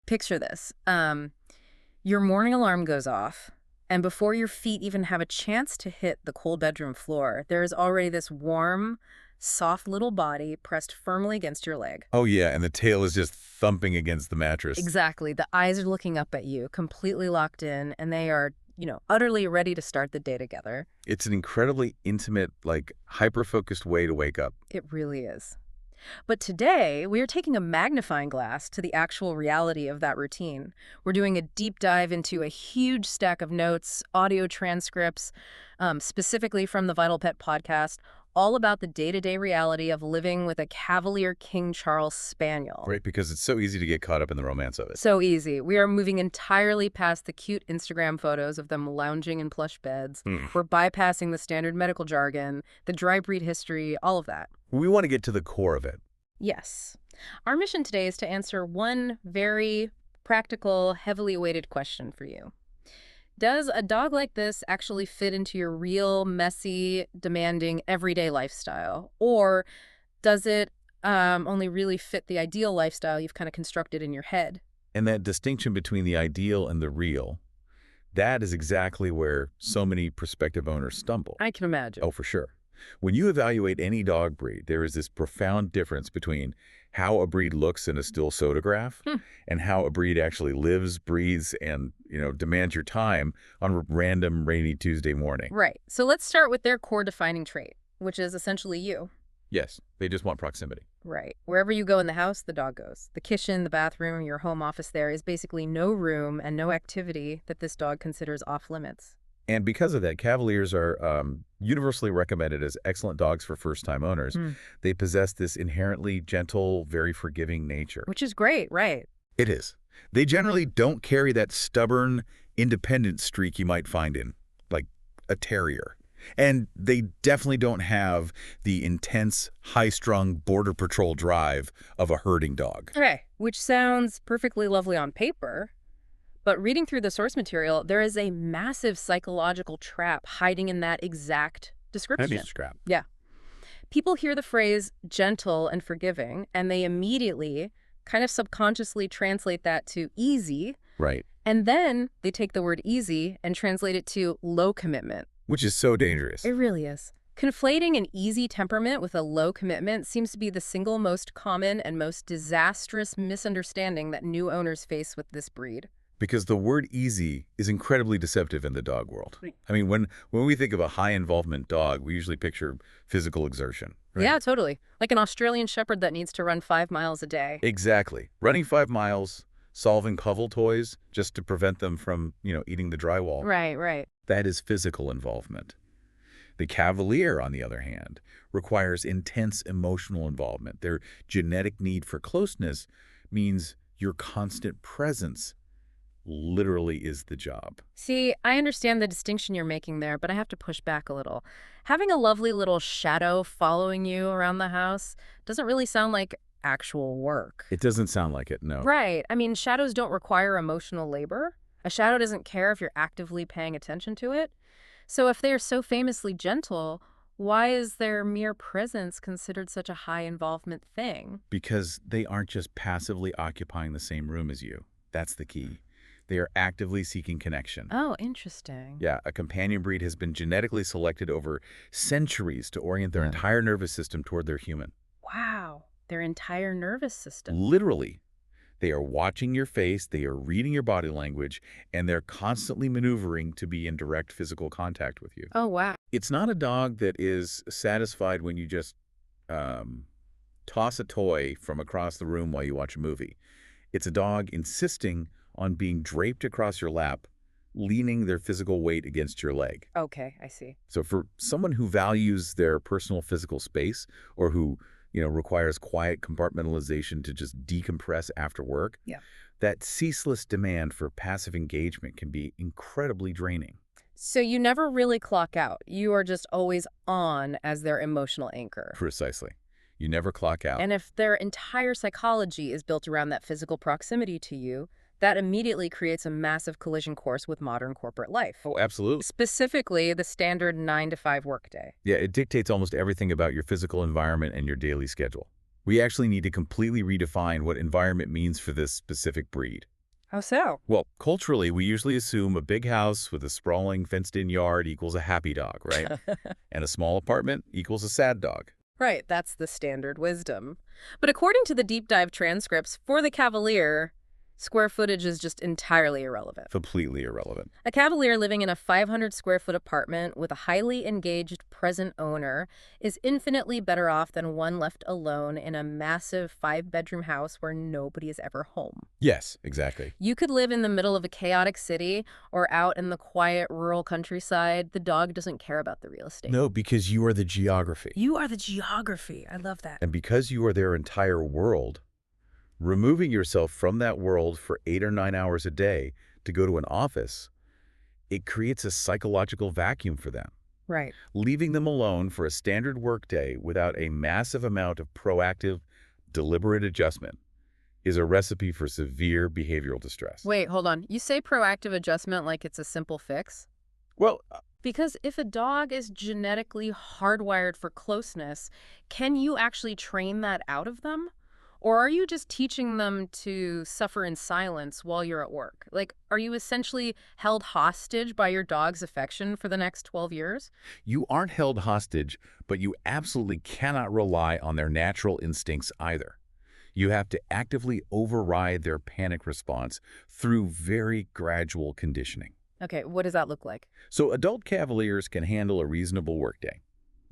Picture this. Your morning alarm goes off, and before your feet even have a chance to hit the cold bedroom floor, there is already this warm, soft little body pressed firmly against your leg. Oh, yeah, and the tail is just thumping against the mattress. Exactly. The eyes are looking up at you, completely locked in, and they are, utterly ready to start the day together. It's an incredibly intimate, hyper-focused way to wake up. It really is. But today, we are taking a magnifying glass to the actual reality of that routine. We're doing a deep dive into a huge stack of notes, audio transcripts, specifically from the VitalPet Podcast, all about the day-to-day reality of living with a Cavalier King Charles Spaniel. Right, because it's so easy to get caught up in the romance of it. So easy. We are moving entirely past the cute Instagram photos of them lounging in plush beds. We're bypassing the standard medical jargon, the dry breed history, all of that. We want to get to the core of it. Yes. Our mission today is to answer one very practical, heavily weighted question for you. Does a dog like this actually fit into your real, messy, demanding, everyday lifestyle? Or does it only really fit the ideal lifestyle you've kind of constructed in your head? And that distinction between the ideal and the real, that is exactly where so many prospective owners stumble. I can imagine. Oh, for sure. When you evaluate any dog breed, there is this profound difference between how a breed looks in a still photograph and how a breed actually lives, breathes, and, demands your time on a random rainy Tuesday morning. Right. So let's start with their core defining trait, which is essentially you. Yes, they just want proximity. Right. Wherever you go in the house, the dog goes. The kitchen, the bathroom, your home office, there is basically no room and no activity that this dog considers off limits. And because of that, Cavaliers are universally recommended as excellent dogs for first-time owners. They possess this inherently gentle, very forgiving nature. Which is great, right? It is. They generally don't carry that stubborn, independent streak you might find in, a terrier. And they definitely don't have the intense, high-strung border patrol drive of a herding dog. Okay, which sounds perfectly lovely on paper. But reading through the source material, there is a massive psychological trap hiding in that exact description. That is a trap. Yeah. People hear the phrase gentle and forgiving, and they immediately kind of subconsciously translate that to easy. Right. And then they take the word easy and translate it to low commitment. Which is so dangerous. It really is. Conflating an easy temperament with a low commitment seems to be the single most common and most disastrous misunderstanding that new owners face with this breed. Because the word easy is incredibly deceptive in the dog world. I mean, when we think of a high-involvement dog, we usually picture physical exertion. Right? Yeah, totally. Like an Australian Shepherd that needs to run 5 miles a day. Exactly. Running 5 miles, solving cuddle toys just to prevent them from, eating the drywall. Right. That is physical involvement. The Cavalier, on the other hand, requires intense emotional involvement. Their genetic need for closeness means your constant presence literally is the job. See, I understand the distinction you're making there, but I have to push back a little. Having a lovely little shadow following you around the house doesn't really sound like actual work. It doesn't sound like it, no. Right. I mean, shadows don't require emotional labor. A shadow doesn't care if you're actively paying attention to it. So if they're so famously gentle, why is their mere presence considered such a high involvement thing? Because they aren't just passively occupying the same room as you. That's the key. They are actively seeking connection. Oh, interesting. Yeah, a companion breed has been genetically selected over centuries to orient their entire nervous system toward their human. Wow, their entire nervous system. Literally. They are watching your face, they are reading your body language, and they're constantly maneuvering to be in direct physical contact with you. Oh, wow. It's not a dog that is satisfied when you just toss a toy from across the room while you watch a movie. It's a dog insisting on being draped across your lap, leaning their physical weight against your leg. Okay, I see. So for someone who values their personal physical space or who, requires quiet compartmentalization to just decompress after work, that ceaseless demand for passive engagement can be incredibly draining. So you never really clock out. You are just always on as their emotional anchor. Precisely. You never clock out. And if their entire psychology is built around that physical proximity to you, that immediately creates a massive collision course with modern corporate life. Oh, absolutely. Specifically, the standard 9-to-5 workday. Yeah, it dictates almost everything about your physical environment and your daily schedule. We actually need to completely redefine what environment means for this specific breed. How so? Well, culturally, we usually assume a big house with a sprawling, fenced-in yard equals a happy dog, right? And a small apartment equals a sad dog. Right, that's the standard wisdom. But according to the deep dive transcripts for the Cavalier, square footage is just entirely irrelevant. Completely irrelevant. A Cavalier living in a 500 square foot apartment with a highly engaged present owner is infinitely better off than one left alone in a massive 5-bedroom house where nobody is ever home. Yes, exactly. You could live in the middle of a chaotic city or out in the quiet rural countryside. The dog doesn't care about the real estate. No, because you are the geography. You are the geography. I love that. And because you are their entire world, removing yourself from that world for 8 or 9 hours a day to go to an office, it creates a psychological vacuum for them. Right. Leaving them alone for a standard workday without a massive amount of proactive, deliberate adjustment is a recipe for severe behavioral distress. Wait, hold on. You say proactive adjustment like it's a simple fix? Well, Because if a dog is genetically hardwired for closeness, can you actually train that out of them? Or are you just teaching them to suffer in silence while you're at work? Like, are you essentially held hostage by your dog's affection for the next 12 years? you aren't held hostage, but you absolutely cannot rely on their natural instincts either. You have to actively override their panic response through very gradual conditioning. Okay, what does that look like? So adult Cavaliers can handle a reasonable workday.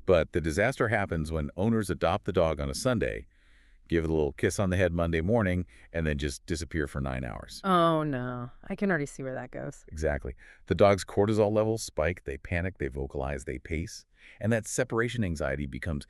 But the disaster happens when owners adopt the dog on a Sunday, give it a little kiss on the head Monday morning, and then just disappear for 9 hours. Oh, no. I can already see where that goes. Exactly. The dog's cortisol levels spike, they panic, they vocalize, they pace, and that separation anxiety becomes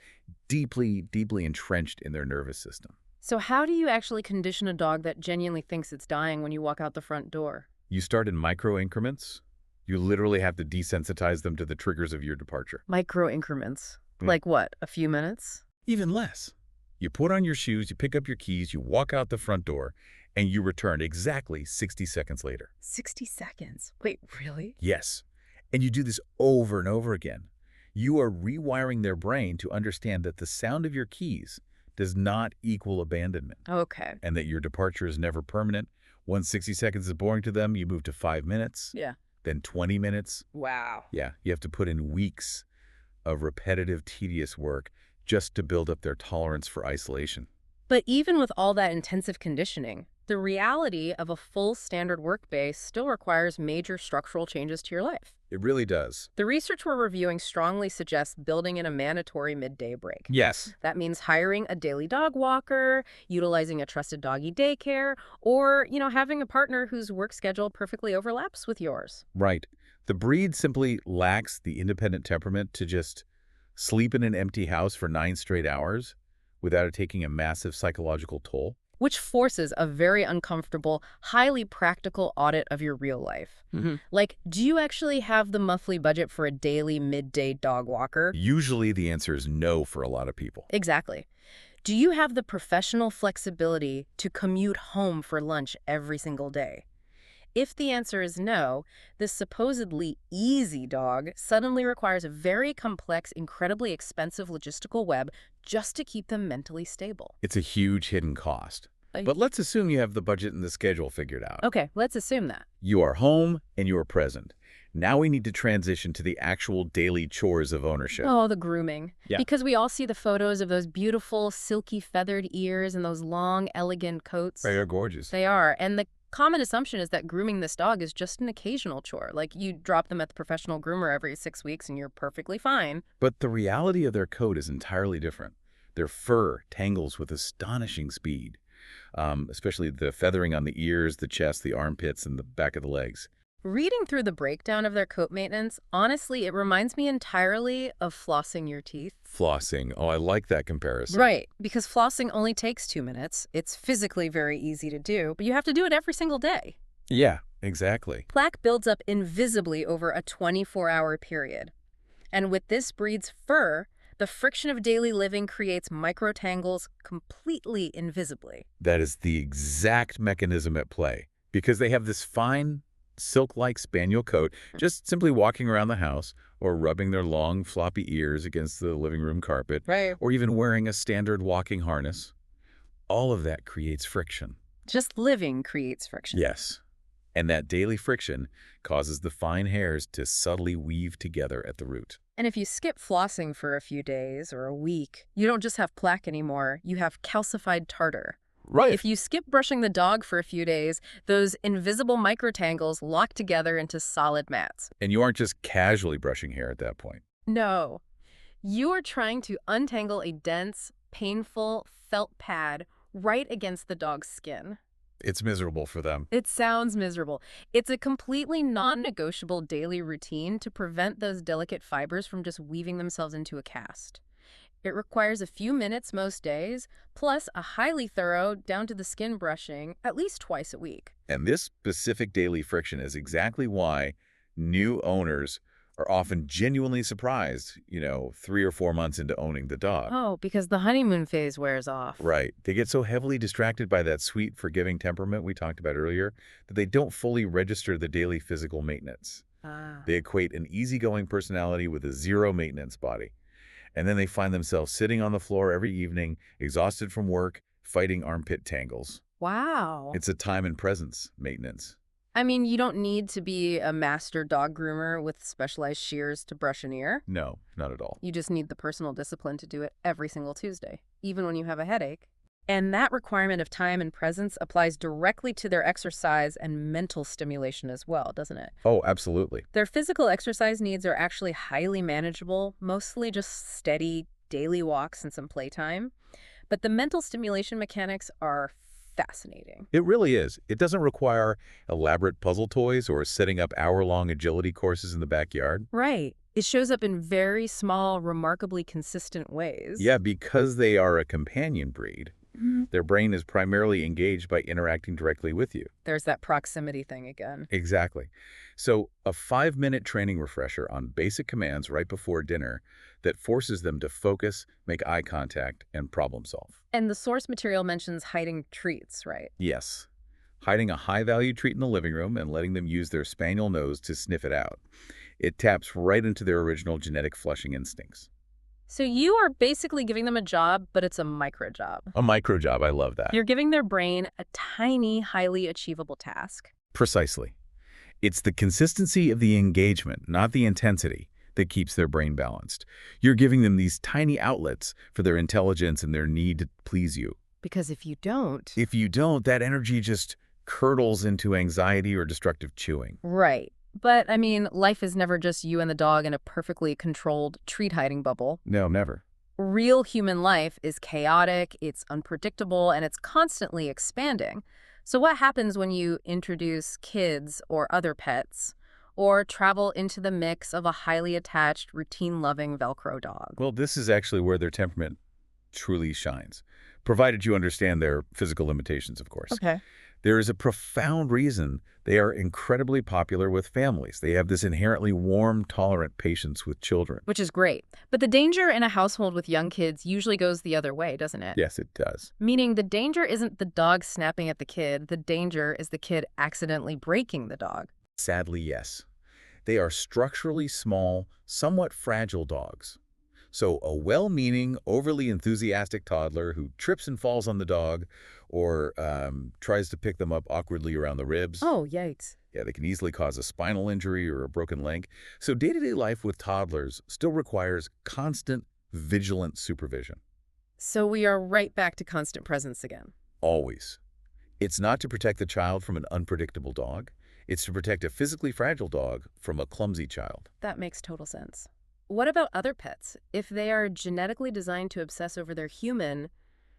deeply, deeply entrenched in their nervous system. So how do you actually condition a dog that genuinely thinks it's dying when you walk out the front door? You start in micro increments. You literally have to desensitize them to the triggers of your departure. Micro increments. Mm. Like what, a few minutes? Even less. You put on your shoes, you pick up your keys, you walk out the front door, and you return exactly 60 seconds later. 60 seconds. Wait, really? Yes. And you do this over and over again. You are rewiring their brain to understand that the sound of your keys does not equal abandonment, Okay. and that your departure is never permanent. Once 60 seconds is boring to them, you move to 5 minutes, Yeah. then 20 minutes. Wow. Yeah, you have to put in weeks of repetitive, tedious work just to build up their tolerance for isolation. But even with all that intensive conditioning, the reality of a full standard workday still requires major structural changes to your life. It really does. The research we're reviewing strongly suggests building in a mandatory midday break. Yes. That means hiring a daily dog walker, utilizing a trusted doggy daycare, or, having a partner whose work schedule perfectly overlaps with yours. Right. The breed simply lacks the independent temperament to just sleep in an empty house for 9 straight hours without it taking a massive psychological toll. Which forces a very uncomfortable, highly practical audit of your real life. Like, do you actually have the monthly budget for a daily midday dog walker? Usually the answer is no for a lot of people. Exactly. Do you have the professional flexibility to commute home for lunch every single day? If the answer is no, this supposedly easy dog suddenly requires a very complex, incredibly expensive logistical web just to keep them mentally stable. It's a huge hidden cost. But let's assume you have the budget and the schedule figured out. Okay, let's assume that. You are home and you are present. Now we need to transition to the actual daily chores of ownership. Oh, the grooming. Yeah. Because we all see the photos of those beautiful, silky feathered ears and those long, elegant coats. They are gorgeous. They are. And the common assumption is that grooming this dog is just an occasional chore. Like, you drop them at the professional groomer every 6 weeks and you're perfectly fine. But the reality of their coat is entirely different. Their fur tangles with astonishing speed, especially the feathering on the ears, the chest, the armpits, and the back of the legs. Reading through the breakdown of their coat maintenance, honestly, it reminds me entirely of flossing your teeth. Flossing. Oh, I like that comparison. Right, because flossing only takes 2 minutes. It's physically very easy to do, but you have to do it every single day. Yeah, exactly. Plaque builds up invisibly over a 24-hour period. And with this breed's fur, the friction of daily living creates microtangles completely invisibly. That is the exact mechanism at play. Because they have this fine, silk-like spaniel coat, just simply walking around the house or rubbing their long, floppy ears against the living room carpet, Right. or even wearing a standard walking harness. All of that creates friction. Just living creates friction. Yes. And that daily friction causes the fine hairs to subtly weave together at the root. And if you skip flossing for a few days or a week, you don't just have plaque anymore, you have calcified tartar. Right. If you skip brushing the dog for a few days, those invisible microtangles lock together into solid mats. And you aren't just casually brushing hair at that point. No. You are trying to untangle a dense, painful felt pad right against the dog's skin. It's miserable for them. It sounds miserable. It's a completely non-negotiable daily routine to prevent those delicate fibers from just weaving themselves into a cast. It requires a few minutes most days, plus a highly thorough, down-to-the-skin brushing at least twice a week. And this specific daily friction is exactly why new owners are often genuinely surprised, 3 or 4 months into owning the dog. Oh, because the honeymoon phase wears off. Right. They get so heavily distracted by that sweet, forgiving temperament we talked about earlier that they don't fully register the daily physical maintenance. They equate an easygoing personality with a zero-maintenance body. And then they find themselves sitting on the floor every evening, exhausted from work, fighting armpit tangles. Wow. It's a time and presence maintenance. I mean, you don't need to be a master dog groomer with specialized shears to brush an ear. No, not at all. You just need the personal discipline to do it every single Tuesday, even when you have a headache. And that requirement of time and presence applies directly to their exercise and mental stimulation as well, doesn't it? Oh, absolutely. Their physical exercise needs are actually highly manageable, mostly just steady daily walks and some playtime. But the mental stimulation mechanics are fascinating. It really is. It doesn't require elaborate puzzle toys or setting up hour-long agility courses in the backyard. Right. It shows up in very small, remarkably consistent ways. Yeah, because they are a companion breed, their brain is primarily engaged by interacting directly with you. There's that proximity thing again. Exactly. So a 5-minute training refresher on basic commands right before dinner that forces them to focus, make eye contact, and problem solve. And the source material mentions hiding treats, right? Yes. Hiding a high-value treat in the living room and letting them use their spaniel nose to sniff it out. It taps right into their original genetic flushing instincts. So you are basically giving them a job, but it's a micro job. A micro job, I love that. You're giving their brain a tiny, highly achievable task. Precisely. It's the consistency of the engagement, not the intensity, that keeps their brain balanced. You're giving them these tiny outlets for their intelligence and their need to please you. Because if you don't... that energy just curdles into anxiety or destructive chewing. Right. But, I mean, life is never just you and the dog in a perfectly controlled treat-hiding bubble. No, never. Real human life is chaotic, it's unpredictable, and it's constantly expanding. So what happens when you introduce kids or other pets, or travel into the mix of a highly attached, routine-loving Velcro dog? Well, this is actually where their temperament truly shines, provided you understand their physical limitations, of course. Okay. There is a profound reason they are incredibly popular with families. They have this inherently warm, tolerant patience with children. Which is great. But the danger in a household with young kids usually goes the other way, doesn't it? Yes, it does. Meaning the danger isn't the dog snapping at the kid. The danger is the kid accidentally breaking the dog. Sadly, yes. They are structurally small, somewhat fragile dogs. So a well-meaning, overly enthusiastic toddler who trips and falls on the dog or tries to pick them up awkwardly around the ribs. Oh, yikes. Yeah, they can easily cause a spinal injury or a broken leg. So day-to-day life with toddlers still requires constant, vigilant supervision. So we are right back to constant presence again. Always. It's not to protect the child from an unpredictable dog. It's to protect a physically fragile dog from a clumsy child. That makes total sense. What about other pets? If they are genetically designed to obsess over their human,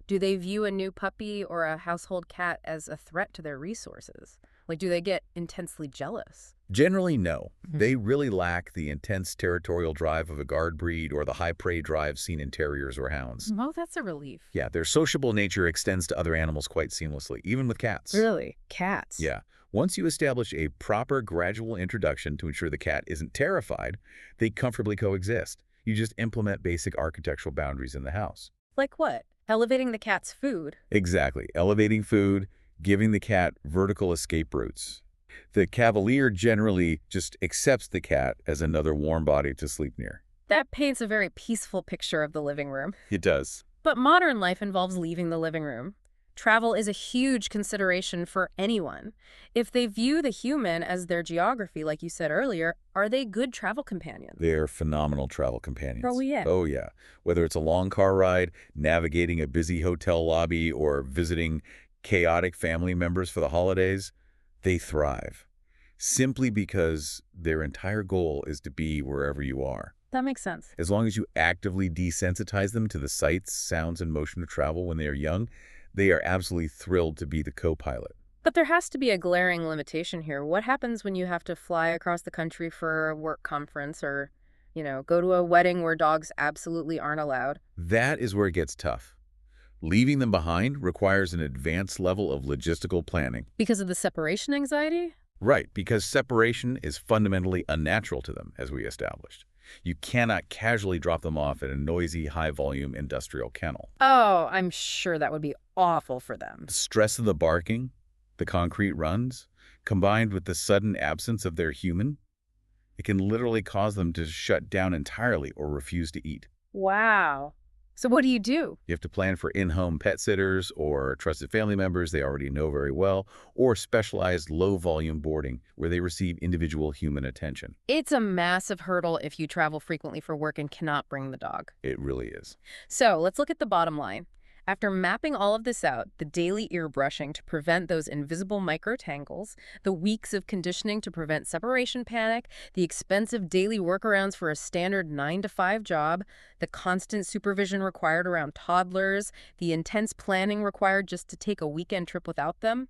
do they view a new puppy or a household cat as a threat to their resources? Like, do they get intensely jealous? Generally, no. They really lack the intense territorial drive of a guard breed or the high prey drive seen in terriers or hounds. Oh, that's a relief. Yeah, their sociable nature extends to other animals quite seamlessly, even with cats. Really? Cats? Yeah. Once you establish a proper gradual introduction to ensure the cat isn't terrified, they comfortably coexist. You just implement basic architectural boundaries in the house. Like what? Elevating the cat's food? Exactly. Elevating food, giving the cat vertical escape routes. The Cavalier generally just accepts the cat as another warm body to sleep near. That paints a very peaceful picture of the living room. It does. But modern life involves leaving the living room. Travel is a huge consideration for anyone. If they view the human as their geography, like you said earlier, are they good travel companions? They're phenomenal travel companions. Oh, yeah. Oh, yeah. Whether it's a long car ride, navigating a busy hotel lobby, or visiting chaotic family members for the holidays, they thrive. Simply because their entire goal is to be wherever you are. That makes sense. As long as you actively desensitize them to the sights, sounds, and motion of travel when they are young, they are absolutely thrilled to be the co-pilot. But there has to be a glaring limitation here. What happens when you have to fly across the country for a work conference or, go to a wedding where dogs absolutely aren't allowed? That is where it gets tough. Leaving them behind requires an advanced level of logistical planning. Because of the separation anxiety? Right, because separation is fundamentally unnatural to them, as we established. You cannot casually drop them off at a noisy, high-volume industrial kennel. Oh, I'm sure that would be awful for them. The stress of the barking, the concrete runs, combined with the sudden absence of their human, it can literally cause them to shut down entirely or refuse to eat. Wow. So what do? You have to plan for in-home pet sitters or trusted family members they already know very well, or specialized low-volume boarding where they receive individual human attention. It's a massive hurdle if you travel frequently for work and cannot bring the dog. It really is. So let's look at the bottom line. After mapping all of this out, the daily ear brushing to prevent those invisible microtangles, the weeks of conditioning to prevent separation panic, the expensive daily workarounds for a standard 9-to-5 job, the constant supervision required around toddlers, the intense planning required just to take a weekend trip without them,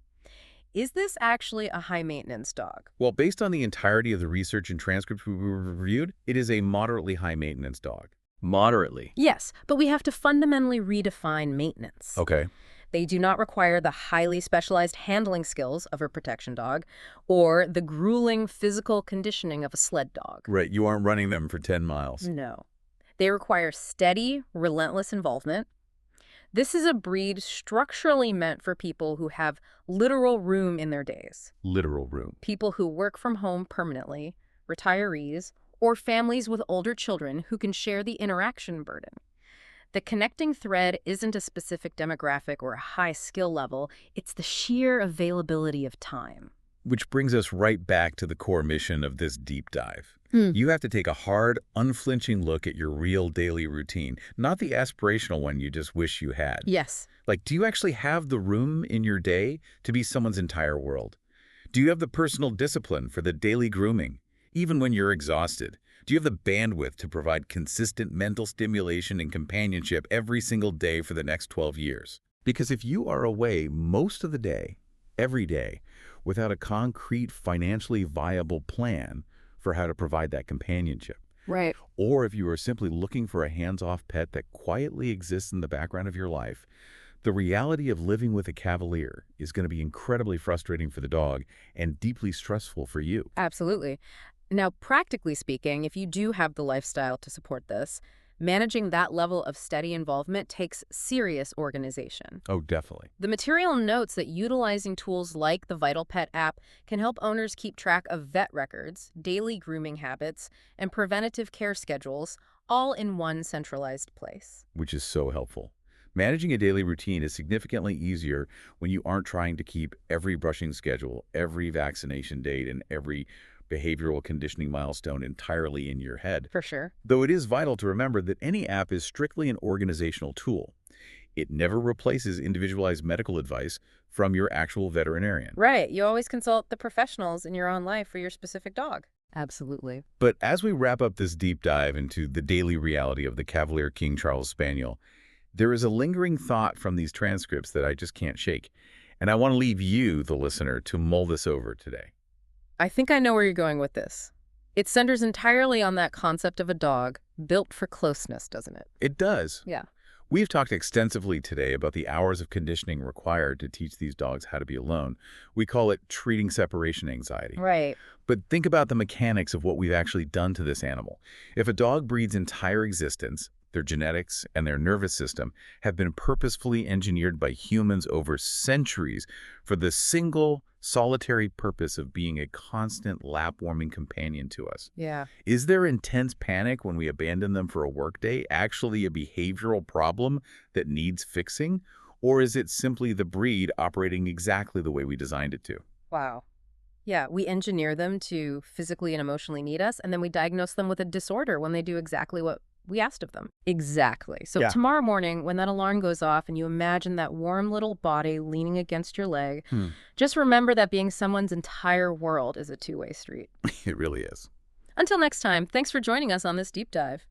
is this actually a high-maintenance dog? Well, based on the entirety of the research and transcripts we reviewed, it is a moderately high-maintenance dog. Moderately. Yes, but we have to fundamentally redefine maintenance. Okay. They do not require the highly specialized handling skills of a protection dog or the grueling physical conditioning of a sled dog. Right, you aren't running them for 10 miles. No. They require steady, relentless involvement. This is a breed structurally meant for people who have literal room in their days. Literal room. People who work from home permanently, retirees, or families with older children who can share the interaction burden. The connecting thread isn't a specific demographic or a high skill level, it's the sheer availability of time. Which brings us right back to the core mission of this deep dive. You have to take a hard, unflinching look at your real daily routine, not the aspirational one you just wish you had. Yes. Like, do you actually have the room in your day to be someone's entire world? Do you have the personal discipline for the daily grooming? Even when you're exhausted, do you have the bandwidth to provide consistent mental stimulation and companionship every single day for the next 12 years? Because if you are away most of the day, every day, without a concrete, financially viable plan for how to provide that companionship, Right. or if you are simply looking for a hands-off pet that quietly exists in the background of your life, the reality of living with a Cavalier is going to be incredibly frustrating for the dog and deeply stressful for you. Absolutely. Now, practically speaking, if you do have the lifestyle to support this, managing that level of steady involvement takes serious organization. Oh, definitely. The material notes that utilizing tools like the VitalPet app can help owners keep track of vet records, daily grooming habits, and preventative care schedules, all in one centralized place. Which is so helpful. Managing a daily routine is significantly easier when you aren't trying to keep every brushing schedule, every vaccination date, and every behavioral conditioning milestone entirely in your head. For sure. Though it is vital to remember that any app is strictly an organizational tool. It never replaces individualized medical advice from your actual veterinarian. Right. You always consult the professionals in your own life for your specific dog. Absolutely. But as we wrap up this deep dive into the daily reality of the Cavalier King Charles Spaniel, there is a lingering thought from these transcripts that I just can't shake. And I want to leave you, the listener, to mull this over today. I think I know where you're going with this. It centers entirely on that concept of a dog built for closeness, doesn't it? It does. Yeah. We've talked extensively today about the hours of conditioning required to teach these dogs how to be alone. We call it treating separation anxiety. Right. But think about the mechanics of what we've actually done to this animal. If a dog breed's entire existence, their genetics, and their nervous system have been purposefully engineered by humans over centuries for the single, solitary purpose of being a constant lap-warming companion to us. Yeah. Is their intense panic when we abandon them for a workday actually a behavioral problem that needs fixing? Or is it simply the breed operating exactly the way we designed it to? Wow. Yeah, we engineer them to physically and emotionally need us, and then we diagnose them with a disorder when they do exactly what we asked of them. Exactly. So Yeah. tomorrow morning, when that alarm goes off and you imagine that warm little body leaning against your leg, Hmm. just remember that being someone's entire world is a two-way street. It really is. Until next time, thanks for joining us on this deep dive.